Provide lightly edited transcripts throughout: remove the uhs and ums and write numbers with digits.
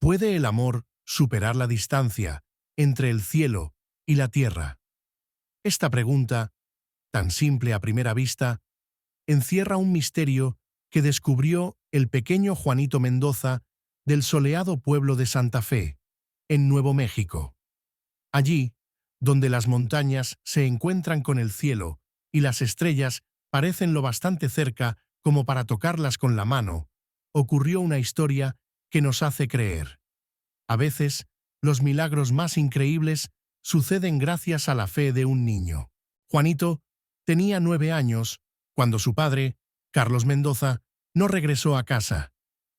¿Puede el amor superar la distancia entre el cielo y la tierra? Esta pregunta, tan simple a primera vista, encierra un misterio que descubrió el pequeño Juanito Mendoza del soleado pueblo de Santa Fe, en Nuevo México. Allí, donde las montañas se encuentran con el cielo y las estrellas parecen lo bastante cerca como para tocarlas con la mano, ocurrió una historia que nos hace creer. A veces, los milagros más increíbles suceden gracias a la fe de un niño. Juanito tenía 9 años cuando su padre, Carlos Mendoza, no regresó a casa.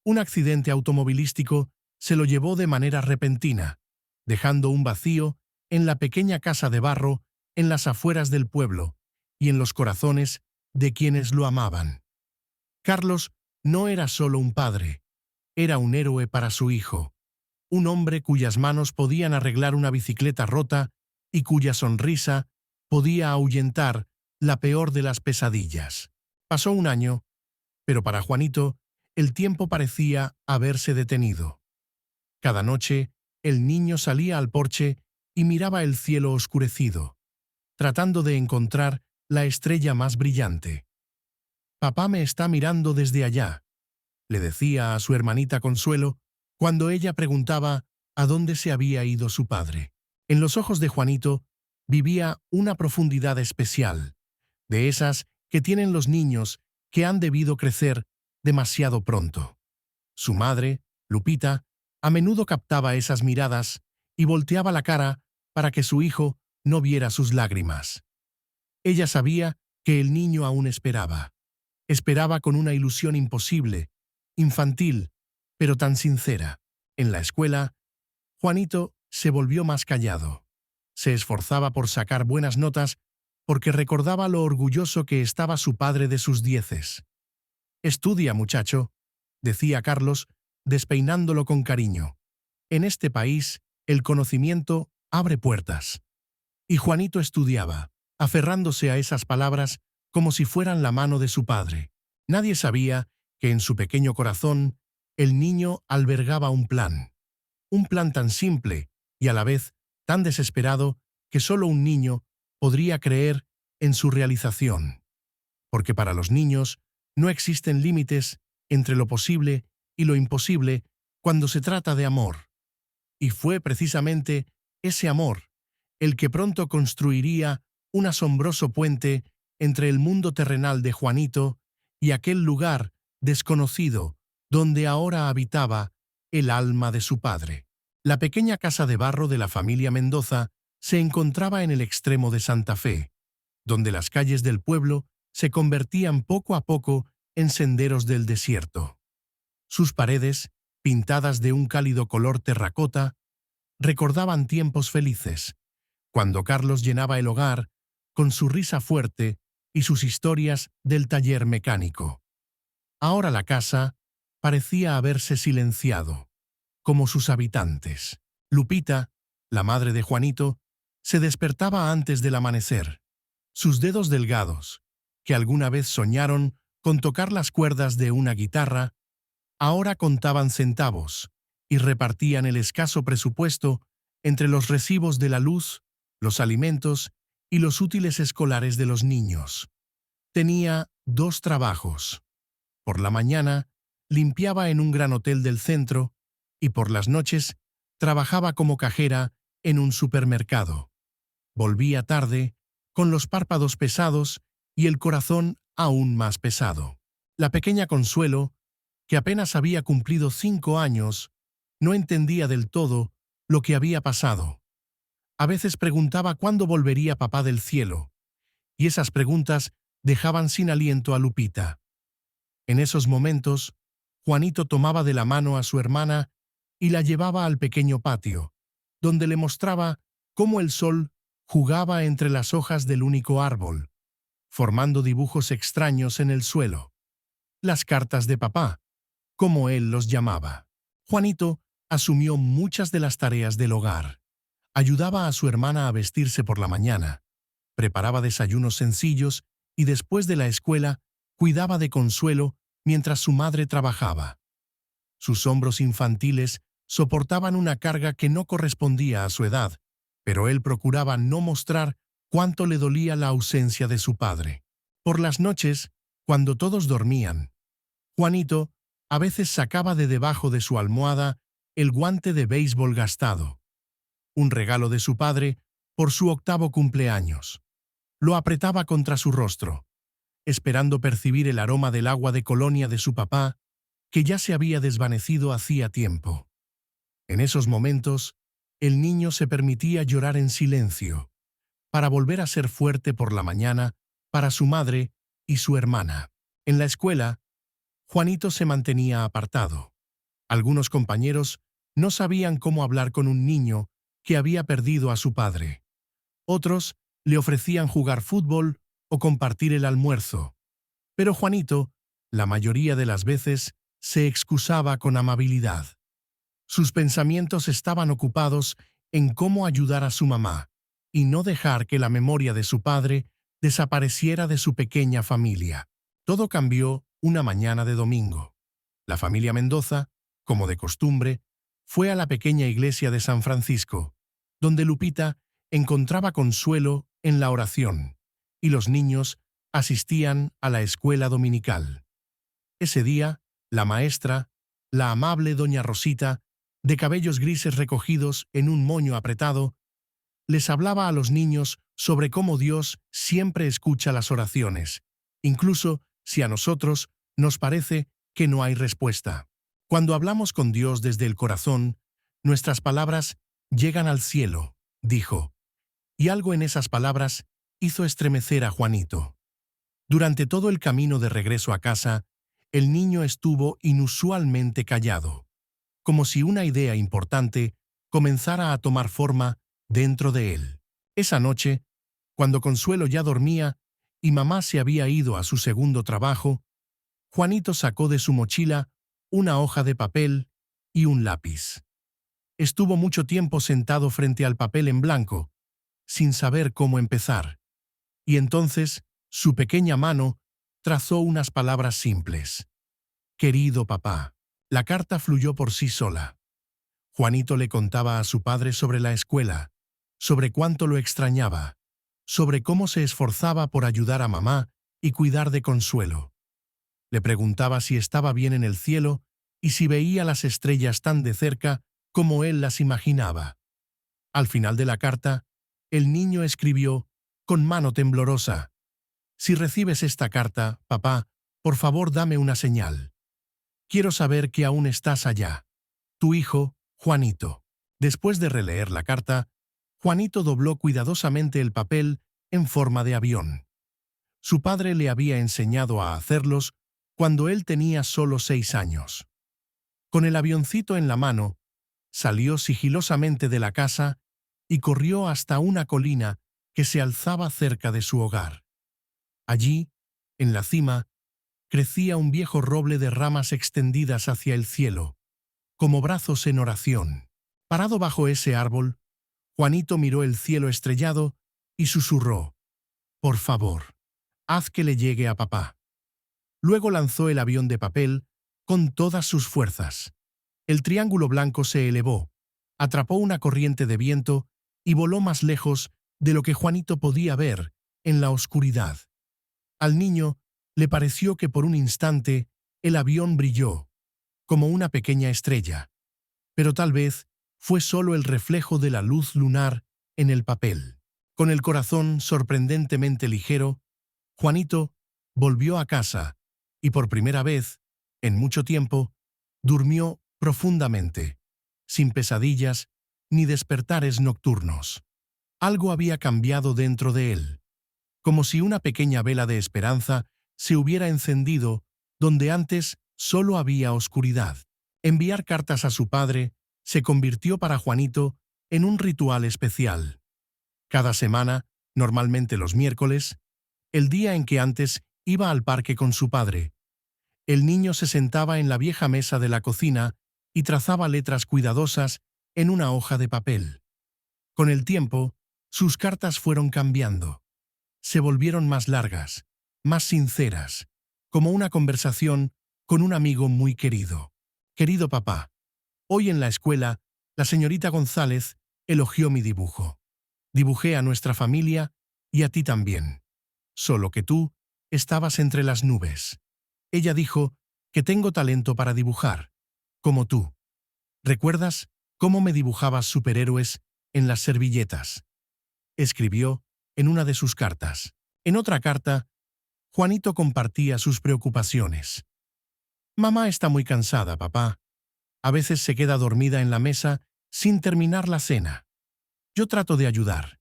Un accidente automovilístico se lo llevó de manera repentina, dejando un vacío en la pequeña casa de barro en las afueras del pueblo y en los corazones de quienes lo amaban. Carlos no era solo un padre, era un héroe para su hijo, un hombre cuyas manos podían arreglar una bicicleta rota y cuya sonrisa podía ahuyentar la peor de las pesadillas. Pasó un año, pero para Juanito el tiempo parecía haberse detenido. Cada noche el niño salía al porche y miraba el cielo oscurecido, tratando de encontrar la estrella más brillante. «Papá me está mirando desde allá», le decía a su hermanita Consuelo cuando ella preguntaba a dónde se había ido su padre. En los ojos de Juanito vivía una profundidad especial, de esas que tienen los niños que han debido crecer demasiado pronto. Su madre, Lupita, a menudo captaba esas miradas y volteaba la cara para que su hijo no viera sus lágrimas. Ella sabía que el niño aún esperaba. Esperaba con una ilusión imposible, infantil, pero tan sincera. En la escuela, Juanito se volvió más callado. Se esforzaba por sacar buenas notas porque recordaba lo orgulloso que estaba su padre de sus 10. «Estudia, muchacho», decía Carlos, despeinándolo con cariño. «En este país, el conocimiento abre puertas». Y Juanito estudiaba, aferrándose a esas palabras como si fueran la mano de su padre. Nadie sabía que en su pequeño corazón el niño albergaba un plan tan simple y a la vez tan desesperado que solo un niño podría creer en su realización. Porque para los niños no existen límites entre lo posible y lo imposible cuando se trata de amor. Y fue precisamente ese amor el que pronto construiría un asombroso puente entre el mundo terrenal de Juanito y aquel lugar desconocido donde ahora habitaba el alma de su padre. La pequeña casa de barro de la familia Mendoza se encontraba en el extremo de Santa Fe, donde las calles del pueblo se convertían poco a poco en senderos del desierto. Sus paredes, pintadas de un cálido color terracota, recordaban tiempos felices, cuando Carlos llenaba el hogar con su risa fuerte y sus historias del taller mecánico. Ahora la casa parecía haberse silenciado, como sus habitantes. Lupita, la madre de Juanito, se despertaba antes del amanecer. Sus dedos delgados, que alguna vez soñaron con tocar las cuerdas de una guitarra, ahora contaban centavos y repartían el escaso presupuesto entre los recibos de la luz, los alimentos y los útiles escolares de los niños. Tenía 2 trabajos. Por la mañana, limpiaba en un gran hotel del centro y por las noches trabajaba como cajera en un supermercado. Volvía tarde, con los párpados pesados y el corazón aún más pesado. La pequeña Consuelo, que apenas había cumplido 5 años, no entendía del todo lo que había pasado. A veces preguntaba cuándo volvería papá del cielo, y esas preguntas dejaban sin aliento a Lupita. En esos momentos, Juanito tomaba de la mano a su hermana y la llevaba al pequeño patio, donde le mostraba cómo el sol jugaba entre las hojas del único árbol, formando dibujos extraños en el suelo. Las cartas de papá, como él los llamaba. Juanito asumió muchas de las tareas del hogar. Ayudaba a su hermana a vestirse por la mañana, preparaba desayunos sencillos y después de la escuela cuidaba de Consuelo mientras su madre trabajaba. Sus hombros infantiles soportaban una carga que no correspondía a su edad, pero él procuraba no mostrar cuánto le dolía la ausencia de su padre. Por las noches, cuando todos dormían, Juanito a veces sacaba de debajo de su almohada el guante de béisbol gastado, un regalo de su padre por su 8º cumpleaños. Lo apretaba contra su rostro, esperando percibir el aroma del agua de colonia de su papá, que ya se había desvanecido hacía tiempo. En esos momentos, el niño se permitía llorar en silencio, para volver a ser fuerte por la mañana para su madre y su hermana. En la escuela, Juanito se mantenía apartado. Algunos compañeros no sabían cómo hablar con un niño que había perdido a su padre. Otros le ofrecían jugar fútbol o compartir el almuerzo. Pero Juanito, la mayoría de las veces, se excusaba con amabilidad. Sus pensamientos estaban ocupados en cómo ayudar a su mamá y no dejar que la memoria de su padre desapareciera de su pequeña familia. Todo cambió una mañana de domingo. La familia Mendoza, como de costumbre, fue a la pequeña iglesia de San Francisco, donde Lupita encontraba consuelo en la oración, y los niños asistían a la escuela dominical. Ese día, la maestra, la amable doña Rosita, de cabellos grises recogidos en un moño apretado, les hablaba a los niños sobre cómo Dios siempre escucha las oraciones, incluso si a nosotros nos parece que no hay respuesta. Cuando hablamos con Dios desde el corazón, nuestras palabras llegan al cielo, dijo, y algo en esas palabras hizo estremecer a Juanito. Durante todo el camino de regreso a casa, el niño estuvo inusualmente callado, como si una idea importante comenzara a tomar forma dentro de él. Esa noche, cuando Consuelo ya dormía y mamá se había ido a su segundo trabajo, Juanito sacó de su mochila una hoja de papel y un lápiz. Estuvo mucho tiempo sentado frente al papel en blanco, sin saber cómo empezar, y entonces su pequeña mano trazó unas palabras simples. Querido papá. La carta fluyó por sí sola. Juanito le contaba a su padre sobre la escuela, sobre cuánto lo extrañaba, sobre cómo se esforzaba por ayudar a mamá y cuidar de Consuelo. Le preguntaba si estaba bien en el cielo y si veía las estrellas tan de cerca como él las imaginaba. Al final de la carta, el niño escribió, con mano temblorosa, «Si recibes esta carta, papá, por favor dame una señal. Quiero saber que aún estás allá. Tu hijo, Juanito». Después de releer la carta, Juanito dobló cuidadosamente el papel en forma de avión. Su padre le había enseñado a hacerlos cuando él tenía solo 6 años. Con el avioncito en la mano, salió sigilosamente de la casa y corrió hasta una colina que se alzaba cerca de su hogar. Allí, en la cima, crecía un viejo roble de ramas extendidas hacia el cielo, como brazos en oración. Parado bajo ese árbol, Juanito miró el cielo estrellado y susurró, «Por favor, haz que le llegue a papá». Luego lanzó el avión de papel con todas sus fuerzas. El triángulo blanco se elevó, atrapó una corriente de viento y voló más lejos de lo que Juanito podía ver en la oscuridad. Al niño le pareció que por un instante el avión brilló, como una pequeña estrella, pero tal vez fue solo el reflejo de la luz lunar en el papel. Con el corazón sorprendentemente ligero, Juanito volvió a casa y por primera vez, en mucho tiempo, durmió profundamente, sin pesadillas ni despertares nocturnos. Algo había cambiado dentro de él, como si una pequeña vela de esperanza se hubiera encendido donde antes solo había oscuridad. Enviar cartas a su padre se convirtió para Juanito en un ritual especial. Cada semana, normalmente los miércoles, el día en que antes iba al parque con su padre, el niño se sentaba en la vieja mesa de la cocina y trazaba letras cuidadosas en una hoja de papel. Con el tiempo, sus cartas fueron cambiando. Se volvieron más largas, más sinceras, como una conversación con un amigo muy querido. Querido papá, Hoy en la escuela, la señorita González elogió mi dibujo. Dibujé a nuestra familia y a ti también. Solo que tú estabas entre las nubes. Ella dijo que tengo talento para dibujar, como tú. ¿Recuerdas cómo me dibujabas superhéroes en las servilletas? Escribió en una de sus cartas. En otra carta, Juanito compartía sus preocupaciones. Mamá está muy cansada, papá. A veces se queda dormida en la mesa sin terminar la cena. Yo trato de ayudar,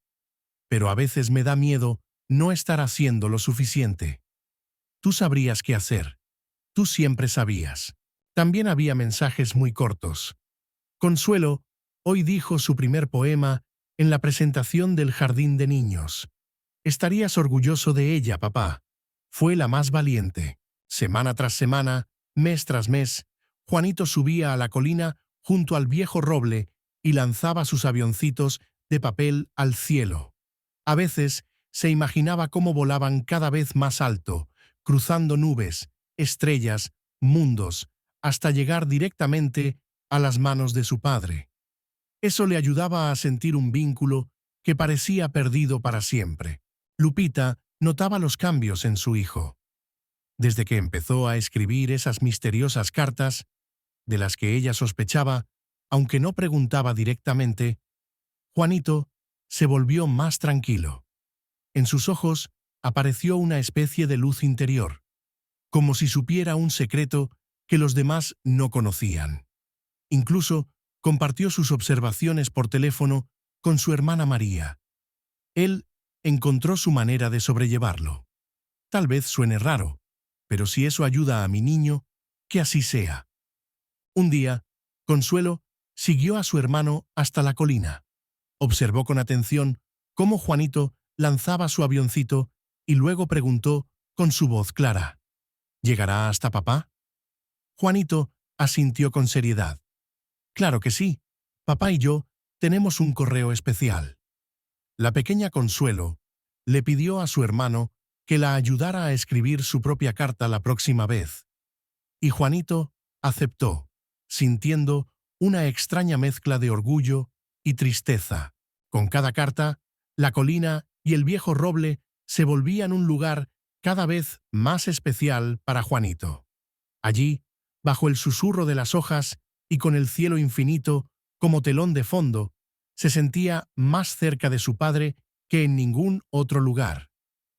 pero a veces me da miedo no estar haciendo lo suficiente. Tú sabrías qué hacer. Tú siempre sabías. También había mensajes muy cortos. Consuelo hoy dijo su primer poema en la presentación del jardín de niños. Estarías orgulloso de ella, papá. Fue la más valiente. Semana tras semana, mes tras mes, Juanito subía a la colina junto al viejo roble y lanzaba sus avioncitos de papel al cielo. A veces se imaginaba cómo volaban cada vez más alto, cruzando nubes, estrellas, mundos, hasta llegar directamente a las manos de su padre. Eso le ayudaba a sentir un vínculo que parecía perdido para siempre. Lupita notaba los cambios en su hijo. Desde que empezó a escribir esas misteriosas cartas, de las que ella sospechaba, aunque no preguntaba directamente, Juanito se volvió más tranquilo. En sus ojos apareció una especie de luz interior, como si supiera un secreto que los demás no conocían. Incluso compartió sus observaciones por teléfono con su hermana María. Él encontró su manera de sobrellevarlo. Tal vez suene raro, pero si eso ayuda a mi niño, que así sea. Un día, Consuelo siguió a su hermano hasta la colina. Observó con atención cómo Juanito lanzaba su avioncito y luego preguntó con su voz clara: ¿Llegará hasta papá? Juanito asintió con seriedad. Claro que sí, papá y yo tenemos un correo especial. La pequeña Consuelo le pidió a su hermano que la ayudara a escribir su propia carta la próxima vez. Y Juanito aceptó, sintiendo una extraña mezcla de orgullo y tristeza. Con cada carta, la colina y el viejo roble se volvían un lugar cada vez más especial para Juanito. Allí, bajo el susurro de las hojas y con el cielo infinito como telón de fondo, se sentía más cerca de su padre que en ningún otro lugar.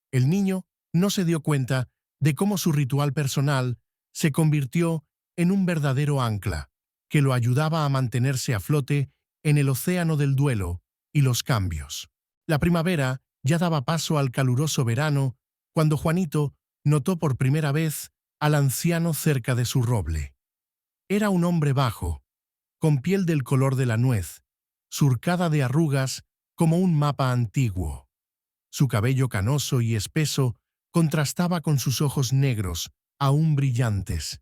El niño no se dio cuenta de cómo su ritual personal se convirtió en un verdadero ancla, que lo ayudaba a mantenerse a flote en el océano del duelo y los cambios. La primavera ya daba paso al caluroso verano cuando Juanito notó por primera vez al anciano cerca de su roble. Era un hombre bajo, con piel del color de la nuez, surcada de arrugas como un mapa antiguo. Su cabello canoso y espeso contrastaba con sus ojos negros, aún brillantes.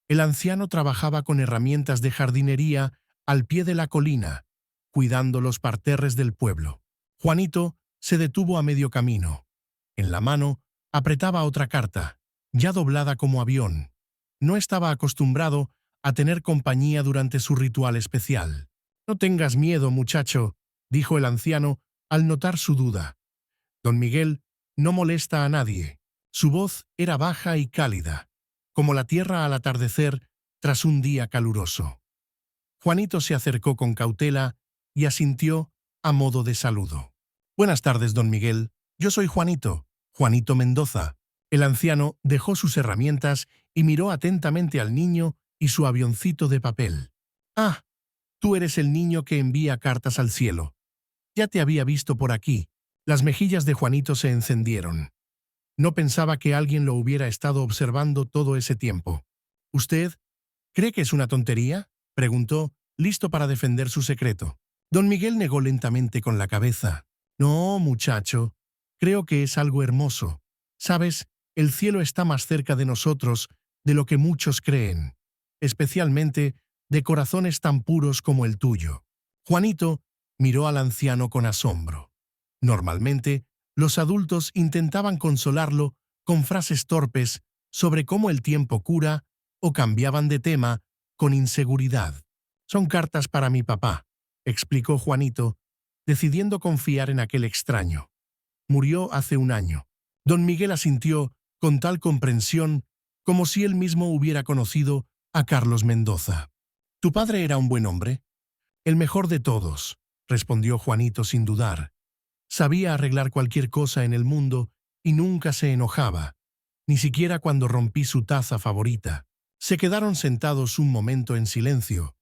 El anciano trabajaba con herramientas de jardinería al pie de la colina, cuidando los parterres del pueblo. Juanito se detuvo a medio camino. En la mano apretaba otra carta, ya doblada como avión. No estaba acostumbrado a tener compañía durante su ritual especial. «No tengas miedo, muchacho», dijo el anciano al notar su duda. Don Miguel no molesta a nadie. Su voz era baja y cálida, como la tierra al atardecer tras un día caluroso. Juanito se acercó con cautela y asintió a modo de saludo. «Buenas tardes, don Miguel. Yo soy Juanito, Juanito Mendoza». El anciano dejó sus herramientas y miró atentamente al niño y su avioncito de papel. «Ah, tú eres el niño que envía cartas al cielo. Ya te había visto por aquí». Las mejillas de Juanito se encendieron. No pensaba que alguien lo hubiera estado observando todo ese tiempo. «¿Usted cree que es una tontería?», preguntó, listo para defender su secreto. Don Miguel negó lentamente con la cabeza. «No, muchacho, creo que es algo hermoso. Sabes, el cielo está más cerca de nosotros de lo que muchos creen, especialmente de corazones tan puros como el tuyo». Juanito miró al anciano con asombro. Normalmente, los adultos intentaban consolarlo con frases torpes sobre cómo el tiempo cura o cambiaban de tema con inseguridad. Son cartas para mi papá, explicó Juanito, decidiendo confiar en aquel extraño. Murió hace un año. Don Miguel asintió con tal comprensión como si él mismo hubiera conocido a Carlos Mendoza. ¿Tu padre era un buen hombre? El mejor de todos, respondió Juanito sin dudar. Sabía arreglar cualquier cosa en el mundo y nunca se enojaba, ni siquiera cuando rompí su taza favorita. Se quedaron sentados un momento en silencio,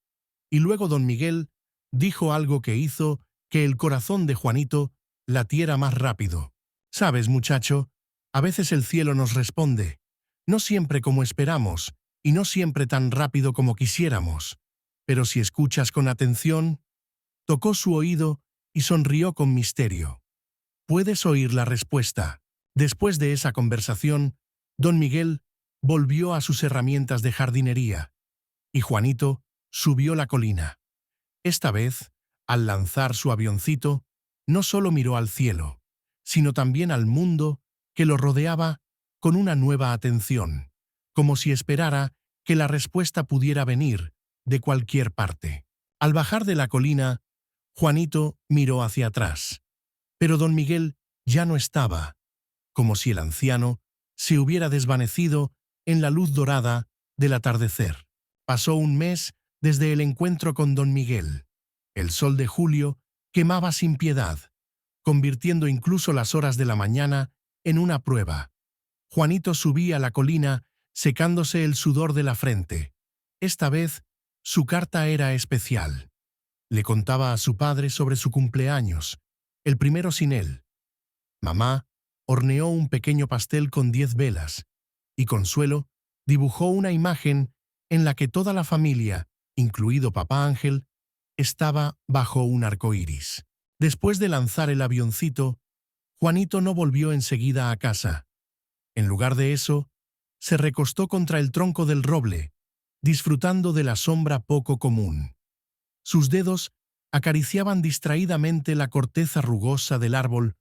y luego don Miguel dijo algo que hizo que el corazón de Juanito latiera más rápido. Sabes, muchacho, a veces el cielo nos responde, no siempre como esperamos, y no siempre tan rápido como quisiéramos. Pero si escuchas con atención, tocó su oído y sonrió con misterio. Puedes oír la respuesta. Después de esa conversación, don Miguel volvió a sus herramientas de jardinería, y Juanito subió la colina. Esta vez, al lanzar su avioncito, no solo miró al cielo, sino también al mundo que lo rodeaba con una nueva atención, como si esperara que la respuesta pudiera venir de cualquier parte. Al bajar de la colina, Juanito miró hacia atrás, pero don Miguel ya no estaba, como si el anciano se hubiera desvanecido en la luz dorada del atardecer. Pasó un mes desde el encuentro con don Miguel. El sol de julio quemaba sin piedad, convirtiendo incluso las horas de la mañana en una prueba. Juanito subía la colina secándose el sudor de la frente. Esta vez, su carta era especial. Le contaba a su padre sobre su cumpleaños, el primero sin él. Mamá horneó un pequeño pastel con 10 velas, y Consuelo dibujó una imagen en la que toda la familia, incluido Papá Ángel, estaba bajo un arco iris. Después de lanzar el avioncito, Juanito no volvió enseguida a casa. En lugar de eso, se recostó contra el tronco del roble, disfrutando de la sombra poco común. Sus dedos acariciaban distraídamente la corteza rugosa del árbol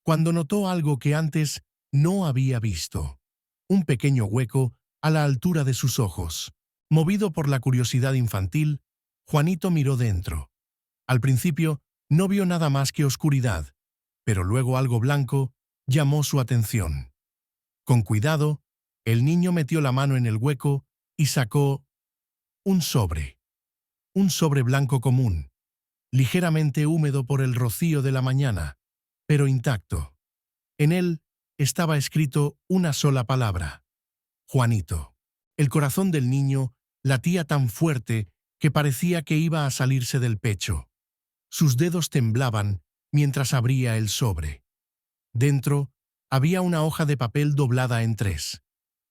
cuando notó algo que antes no había visto. Un pequeño hueco a la altura de sus ojos. Movido por la curiosidad infantil, Juanito miró dentro. Al principio no vio nada más que oscuridad, pero luego algo blanco llamó su atención. Con cuidado, el niño metió la mano en el hueco y sacó un sobre. Un sobre blanco común, ligeramente húmedo por el rocío de la mañana, pero intacto. En él estaba escrito una sola palabra: Juanito. El corazón del niño latía tan fuerte que parecía que iba a salirse del pecho. Sus dedos temblaban mientras abría el sobre. Dentro había una hoja de papel doblada en 3.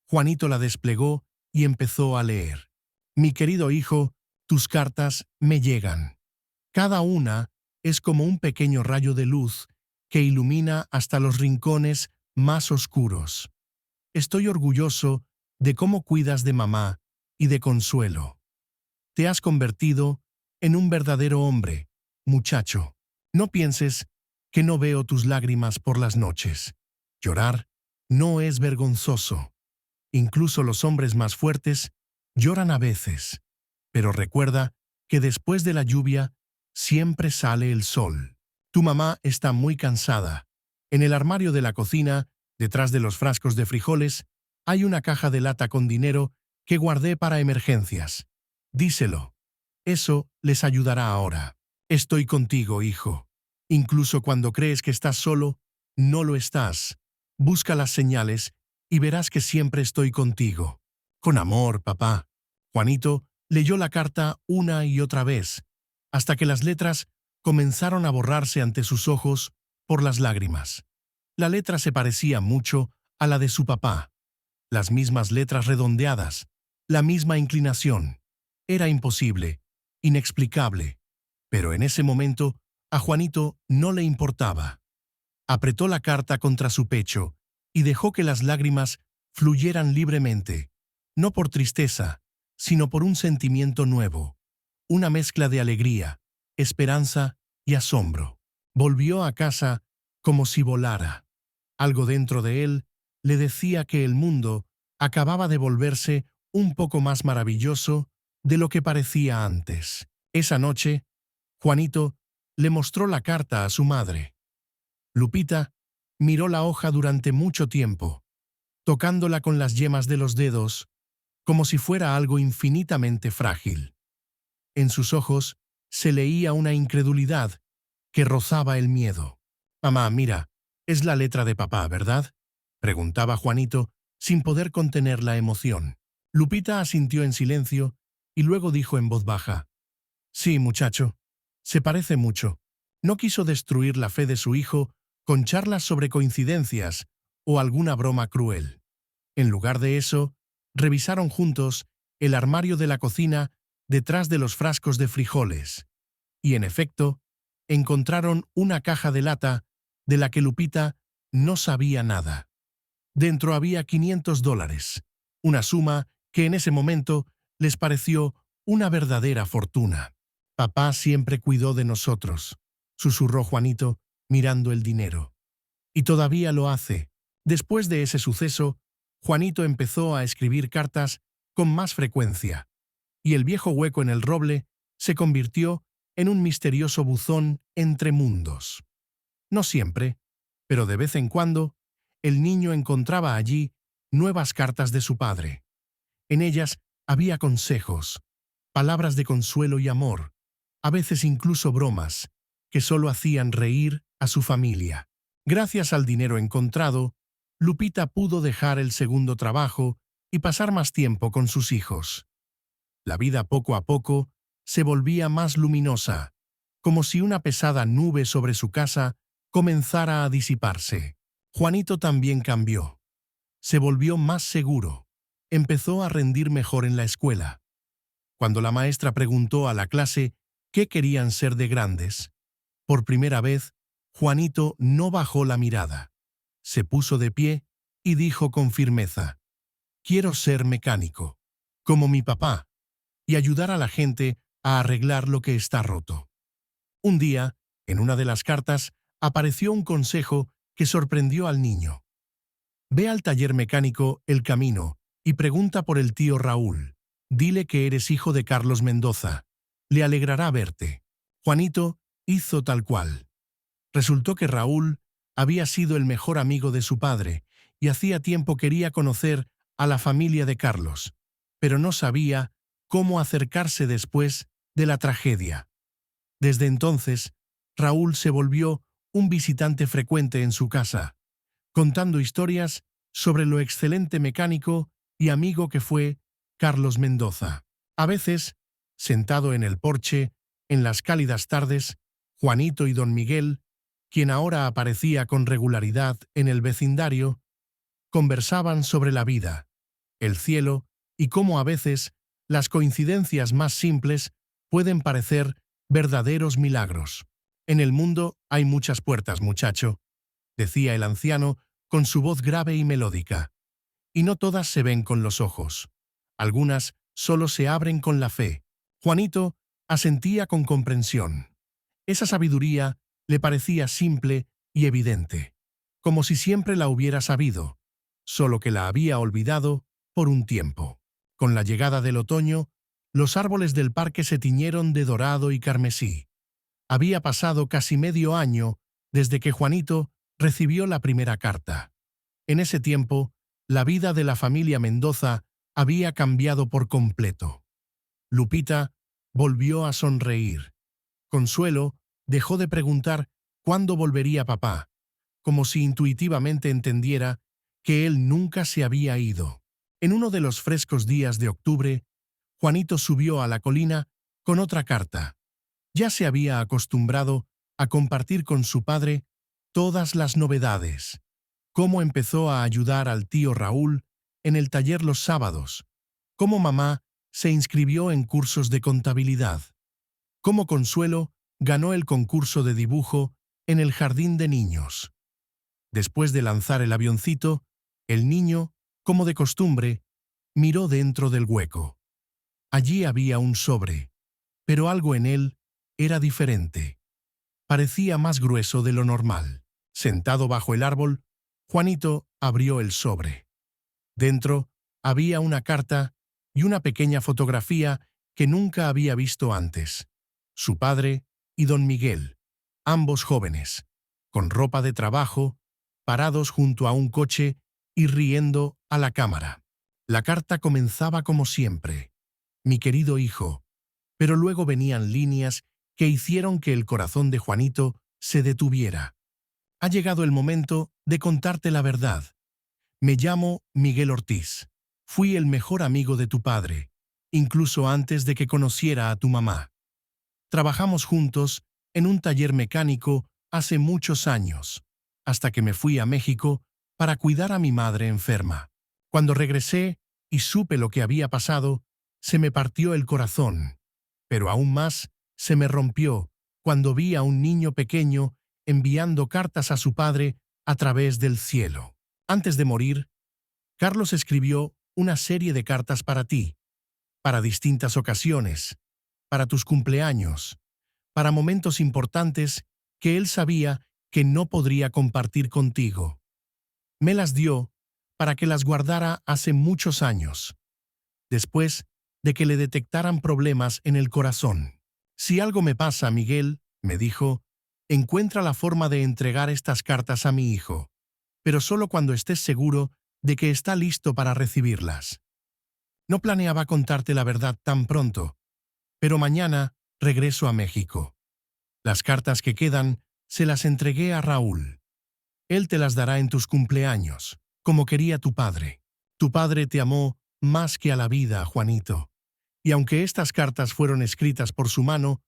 Juanito la desplegó y empezó a leer. Mi querido hijo, tus cartas me llegan. Cada una es como un pequeño rayo de luz que ilumina hasta los rincones más oscuros. Estoy orgulloso de cómo cuidas de mamá y de Consuelo. Te has convertido en un verdadero hombre, muchacho. No pienses que no veo tus lágrimas por las noches. Llorar no es vergonzoso. Incluso los hombres más fuertes lloran a veces. Pero recuerda que después de la lluvia siempre sale el sol. Tu mamá está muy cansada. En el armario de la cocina, detrás de los frascos de frijoles, hay una caja de lata con dinero que guardé para emergencias. Díselo. Eso les ayudará ahora. Estoy contigo, hijo. Incluso cuando crees que estás solo, no lo estás. Busca las señales y verás que siempre estoy contigo. Con amor, papá. Juanito leyó la carta una y otra vez, hasta que las letras comenzaron a borrarse ante sus ojos por las lágrimas. La letra se parecía mucho a la de su papá. Las mismas letras redondeadas, la misma inclinación. Era imposible, inexplicable, pero en ese momento a Juanito no le importaba. Apretó la carta contra su pecho y dejó que las lágrimas fluyeran libremente, no por tristeza, sino por un sentimiento nuevo, una mezcla de alegría, esperanza y asombro. Volvió a casa como si volara. Algo dentro de él le decía que el mundo acababa de volverse un poco más maravilloso de lo que parecía antes. Esa noche, Juanito le mostró la carta a su madre. Lupita miró la hoja durante mucho tiempo, tocándola con las yemas de los dedos, como si fuera algo infinitamente frágil. En sus ojos se leía una incredulidad que rozaba el miedo. «Mamá, mira, es la letra de papá, ¿verdad?», preguntaba Juanito, sin poder contener la emoción. Lupita asintió en silencio y luego dijo en voz baja: «Sí, muchacho, se parece mucho». No quiso destruir la fe de su hijo con charlas sobre coincidencias o alguna broma cruel. En lugar de eso, revisaron juntos el armario de la cocina detrás de los frascos de frijoles. Y en efecto, encontraron una caja de lata de la que Lupita no sabía nada. Dentro había $500, una suma que en ese momento les pareció una verdadera fortuna. «Papá siempre cuidó de nosotros», susurró Juanito, mirando el dinero. «Y todavía lo hace». Después de ese suceso, Juanito empezó a escribir cartas con más frecuencia, y el viejo hueco en el roble se convirtió en un misterioso buzón entre mundos. No siempre, pero de vez en cuando, el niño encontraba allí nuevas cartas de su padre. En ellas había consejos, palabras de consuelo y amor, a veces incluso bromas, que solo hacían reír a su familia. Gracias al dinero encontrado, Lupita pudo dejar el segundo trabajo y pasar más tiempo con sus hijos. La vida poco a poco se volvía más luminosa, como si una pesada nube sobre su casa comenzara a disiparse. Juanito también cambió. Se volvió más seguro. Empezó a rendir mejor en la escuela. Cuando la maestra preguntó a la clase qué querían ser de grandes, por primera vez, Juanito no bajó la mirada. Se puso de pie y dijo con firmeza: «Quiero ser mecánico, como mi papá, y ayudar a la gente a arreglar lo que está roto». Un día, en una de las cartas, apareció un consejo que sorprendió al niño. «Ve al taller mecánico El Camino y pregunta por el tío Raúl. Dile que eres hijo de Carlos Mendoza. Le alegrará verte». Juanito hizo tal cual. Resultó que Raúl había sido el mejor amigo de su padre y hacía tiempo quería conocer a la familia de Carlos, pero no sabía cómo acercarse después de la tragedia. Desde entonces, Raúl se volvió un visitante frecuente en su casa, contando historias sobre lo excelente mecánico y amigo que fue Carlos Mendoza. A veces, sentado en el porche, en las cálidas tardes, Juanito y don Miguel, quien ahora aparecía con regularidad en el vecindario, conversaban sobre la vida, el cielo y cómo a veces las coincidencias más simples pueden parecer verdaderos milagros. «En el mundo hay muchas puertas, muchacho», decía el anciano con su voz grave y melódica, «y no todas se ven con los ojos. Algunas solo se abren con la fe». Juanito asentía con comprensión. Esa sabiduría le parecía simple y evidente, como si siempre la hubiera sabido, solo que la había olvidado por un tiempo. Con la llegada del otoño, los árboles del parque se tiñeron de dorado y carmesí. Había pasado casi medio año desde que Juanito recibió la primera carta. En ese tiempo, la vida de la familia Mendoza había cambiado por completo. Lupita volvió a sonreír. Consuelo dejó de preguntar cuándo volvería papá, como si intuitivamente entendiera que él nunca se había ido. En uno de los frescos días de octubre, Juanito subió a la colina con otra carta. Ya se había acostumbrado a compartir con su padre todas las novedades, cómo empezó a ayudar al tío Raúl en el taller los sábados, cómo mamá se inscribió en cursos de contabilidad, cómo Consuelo ganó el concurso de dibujo en el jardín de niños. Después de lanzar el avioncito, el niño, como de costumbre, miró dentro del hueco. Allí había un sobre, pero algo en él era diferente. Parecía más grueso de lo normal. Sentado bajo el árbol, Juanito abrió el sobre. Dentro había una carta y una pequeña fotografía que nunca había visto antes. su padre y don Miguel, ambos jóvenes, con ropa de trabajo, parados junto a un coche y riendo a la cámara. La carta comenzaba como siempre: mi querido hijo, pero luego venían líneas que hicieron que el corazón de Juanito se detuviera. Ha llegado el momento de contarte la verdad. Me llamo Miguel Ortiz. Fui el mejor amigo de tu padre, incluso antes de que conociera a tu mamá. Trabajamos juntos en un taller mecánico hace muchos años, hasta que me fui a México para cuidar a mi madre enferma. Cuando regresé y supe lo que había pasado, se me partió el corazón, pero aún más se me rompió cuando vi a un niño pequeño enviando cartas a su padre a través del cielo. Antes de morir, Carlos escribió una serie de cartas para ti, para distintas ocasiones, para tus cumpleaños, para momentos importantes que él sabía que no podría compartir contigo. Me las dio para que las guardara hace muchos años, después de que le detectaran problemas en el corazón. Si algo me pasa, Miguel, me dijo, encuentra la forma de entregar estas cartas a mi hijo, pero solo cuando estés seguro de que está listo para recibirlas. No planeaba contarte la verdad tan pronto, pero mañana regreso a México. Las cartas que quedan se las entregué a Raúl. Él te las dará en tus cumpleaños, como quería tu padre. Tu padre te amó más que a la vida, Juanito. Y aunque estas cartas fueron escritas por su mano,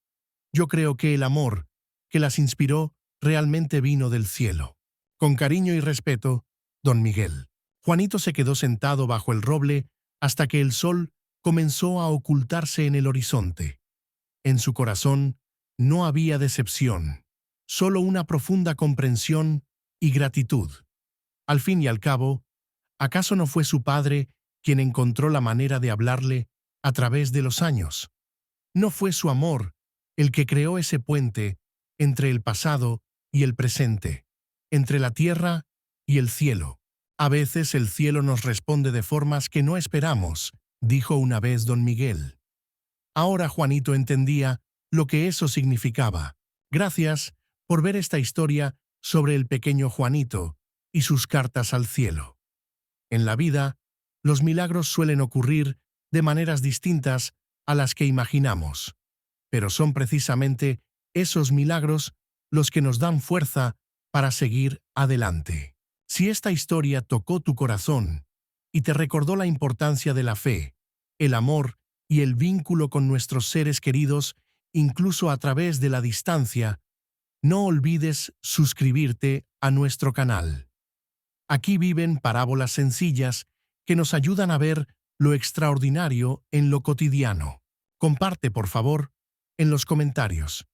yo creo que el amor que las inspiró realmente vino del cielo. Con cariño y respeto, don Miguel. Juanito se quedó sentado bajo el roble hasta que el sol comenzó a ocultarse en el horizonte. En su corazón no había decepción, solo una profunda comprensión y gratitud. Al fin y al cabo, ¿acaso no fue su padre quien encontró la manera de hablarle a través de los años? ¿No fue su amor el que creó ese puente entre el pasado y el presente, entre la tierra y el cielo? A veces el cielo nos responde de formas que no esperamos, dijo una vez don Miguel. Ahora Juanito entendía lo que eso significaba. Gracias por ver esta historia sobre el pequeño Juanito y sus cartas al cielo. En la vida, los milagros suelen ocurrir de maneras distintas a las que imaginamos, pero son precisamente esos milagros los que nos dan fuerza para seguir adelante. Si esta historia tocó tu corazón y te recordó la importancia de la fe, el amor y el vínculo con nuestros seres queridos, incluso a través de la distancia, no olvides suscribirte a nuestro canal. Aquí viven parábolas sencillas que nos ayudan a ver lo extraordinario en lo cotidiano. Comparte, por favor, en los comentarios.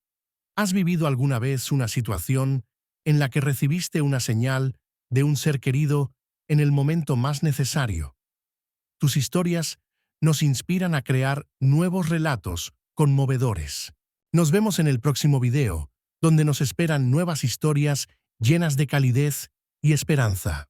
¿Has vivido alguna vez una situación en la que recibiste una señal de un ser querido en el momento más necesario? Tus historias nos inspiran a crear nuevos relatos conmovedores. Nos vemos en el próximo video, donde nos esperan nuevas historias llenas de calidez y esperanza.